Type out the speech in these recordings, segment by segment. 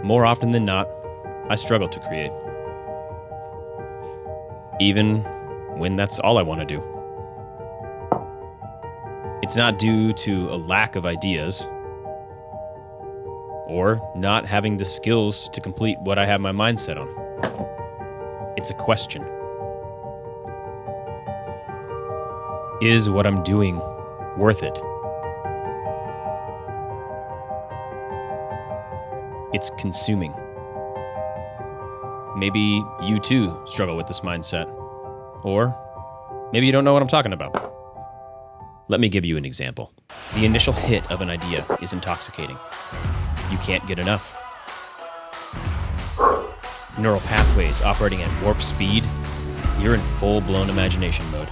more often than not, I struggle to create. Even when that's all I want to do. It's not due to a lack of ideas or not having the skills to complete what I have my mind set on. It's a question. Is what I'm doing worth it? It's consuming. Maybe you too struggle with this mindset. Or maybe you don't know what I'm talking about. Let me give you an example. The initial hit of an idea is intoxicating. You can't get enough. Neural pathways operating at warp speed, you're in full-blown imagination mode.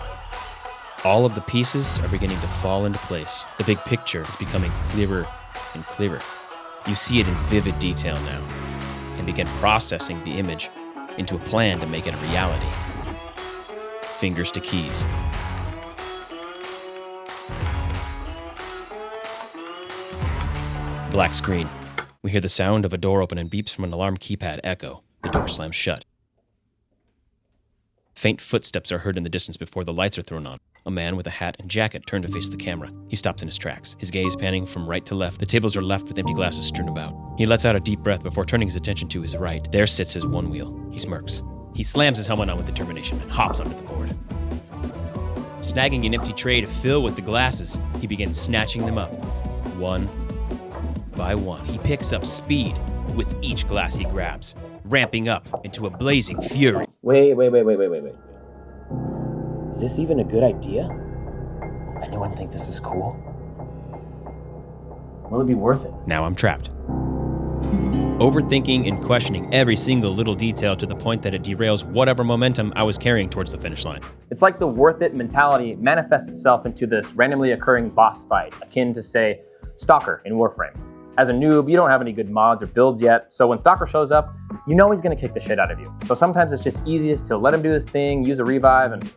All of the pieces are beginning to fall into place. The big picture is becoming clearer and clearer. You see it in vivid detail now and begin processing the image into a plan to make it a reality. Fingers to keys. Black screen. We hear the sound of a door open and beeps from an alarm keypad echo. The door slams shut. Faint footsteps are heard in the distance before the lights are thrown on. A man with a hat and jacket turned to face the camera. He stops in his tracks, his gaze panning from right to left. The tables are left with empty glasses strewn about. He lets out a deep breath before turning his attention to his right. There sits his one wheel. He smirks. He slams his helmet on with determination and hops onto the board. Snagging an empty tray to fill with the glasses, he begins snatching them up, one by one. He picks up speed with each glass he grabs, ramping up into a blazing fury. Wait. Is this even a good idea? Anyone think this is cool? Will it be worth it? Now I'm trapped. Overthinking and questioning every single little detail to the point that it derails whatever momentum I was carrying towards the finish line. It's like the worth it mentality manifests itself into this randomly occurring boss fight, akin to, say, Stalker in Warframe. As a noob, you don't have any good mods or builds yet, so when Stalker shows up, you know he's gonna kick the shit out of you. So sometimes it's just easiest to let him do his thing, use a revive, and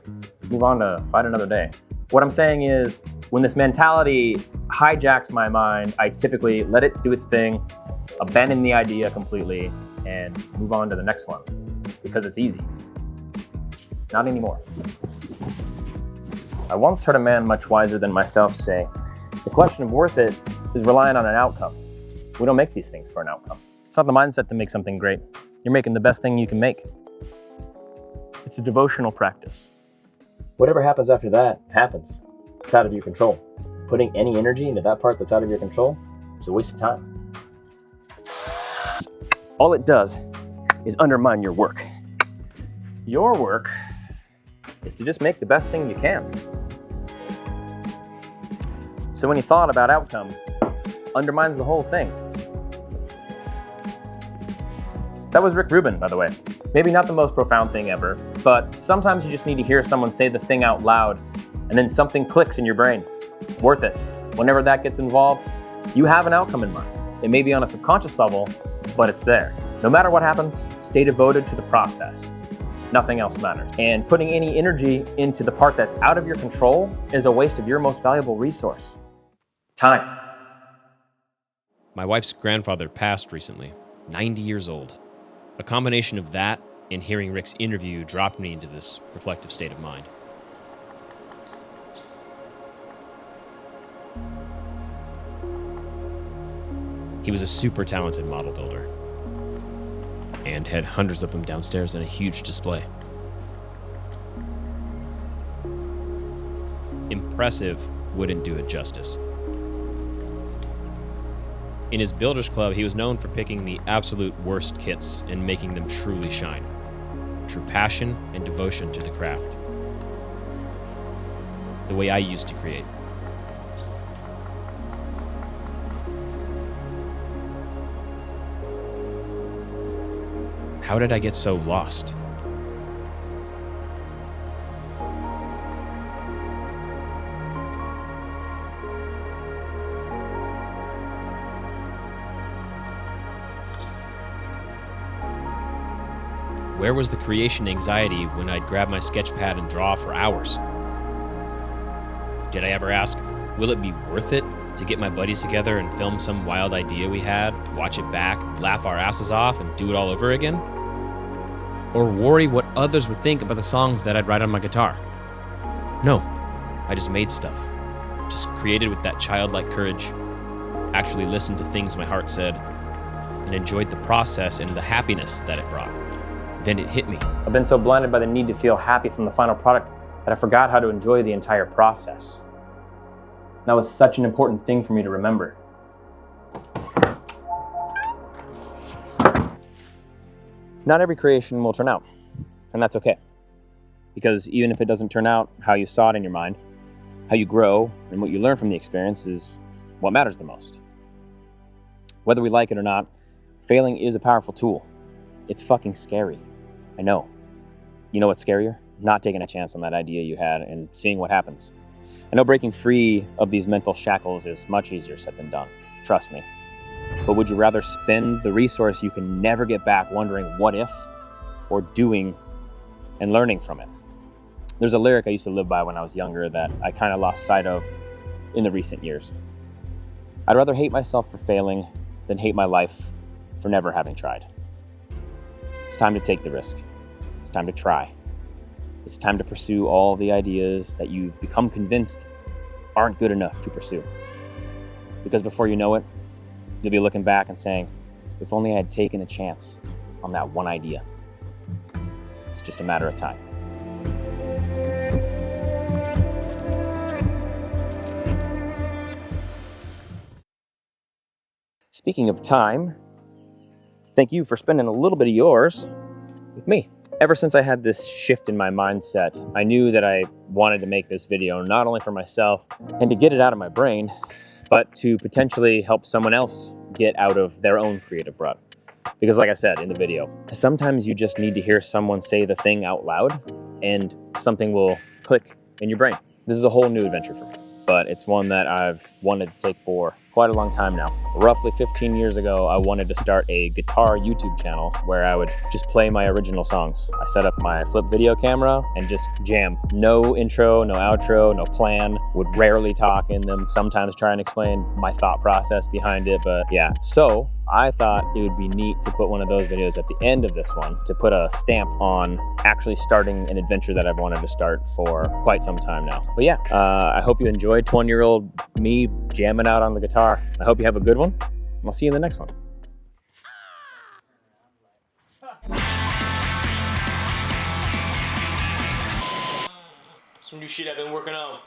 move on to fight another day. What I'm saying is, when this mentality hijacks my mind, I typically let it do its thing, abandon the idea completely, and move on to the next one, because it's easy. Not anymore. I once heard a man much wiser than myself say, the question of worth it is reliant on an outcome. We don't make these things for an outcome. It's not the mindset to make something great. You're making the best thing you can make. It's a devotional practice. Whatever happens after that, happens. It's out of your control. Putting any energy into that part that's out of your control is a waste of time. All it does is undermine your work. Your work is to just make the best thing you can. So when you thought about outcome, undermines the whole thing. That was Rick Rubin, by the way. Maybe not the most profound thing ever, but sometimes you just need to hear someone say the thing out loud, and then something clicks in your brain. Worth it. Whenever that gets involved, you have an outcome in mind. It may be on a subconscious level, but it's there. No matter what happens, stay devoted to the process. Nothing else matters. And putting any energy into the part that's out of your control is a waste of your most valuable resource. Time. My wife's grandfather passed recently, 90 years old. A combination of that and hearing Rick's interview dropped me into this reflective state of mind. He was a super talented model builder and had hundreds of them downstairs in a huge display. Impressive wouldn't do it justice. In his Builders Club, he was known for picking the absolute worst kits and making them truly shine. True passion and devotion to the craft. The way I used to create. How did I get so lost? Where was the creation anxiety when I'd grab my sketch pad and draw for hours? Did I ever ask, will it be worth it To get my buddies together and film some wild idea we had, watch it back, laugh our asses off, and do it all over again? Or worry what others would think about the songs that I'd write on my guitar? No, I just made stuff. Just created with that childlike courage, actually listened to things my heart said, and enjoyed the process and the happiness that it brought. Then it hit me. I've been so blinded by the need to feel happy from the final product that I forgot how to enjoy the entire process. That was such an important thing for me to remember. Not every creation will turn out, and that's okay. Because even if it doesn't turn out how you saw it in your mind, how you grow and what you learn from the experience is what matters the most. Whether we like it or not, failing is a powerful tool. It's fucking scary. I know. You know what's scarier? Not taking a chance on that idea you had and seeing what happens. I know breaking free of these mental shackles is much easier said than done. Trust me. But would you rather spend the resource you can never get back wondering what if, or doing and learning from it? There's a lyric I used to live by when I was younger that I kind of lost sight of in the recent years. I'd rather hate myself for failing than hate my life for never having tried. It's time to take the risk. It's time to try. It's time to pursue all the ideas that you've become convinced aren't good enough to pursue. Because before you know it, you'll be looking back and saying, if only I had taken a chance on that one idea. It's just a matter of time. Speaking of time, thank you for spending a little bit of yours with me. Ever since I had this shift in my mindset, I knew that I wanted to make this video not only for myself and to get it out of my brain, but to potentially help someone else get out of their own creative rut. Because like I said in the video, sometimes you just need to hear someone say the thing out loud and something will click in your brain. This is a whole new adventure for me, but it's one that I've wanted to take for quite a long time now. Roughly 15 years ago, I wanted to start a guitar YouTube channel where I would just play my original songs. I set up my flip video camera and just jam. No intro, no outro, no plan. Would rarely talk in them, sometimes try and explain my thought process behind it, but yeah. So I thought it would be neat to put one of those videos at the end of this one to put a stamp on actually starting an adventure that I've wanted to start for quite some time now. But yeah, I hope you enjoyed 20-year-old me jamming out on the guitar. I hope you have a good one. I'll see you in the next one. Some new shit I've been working on.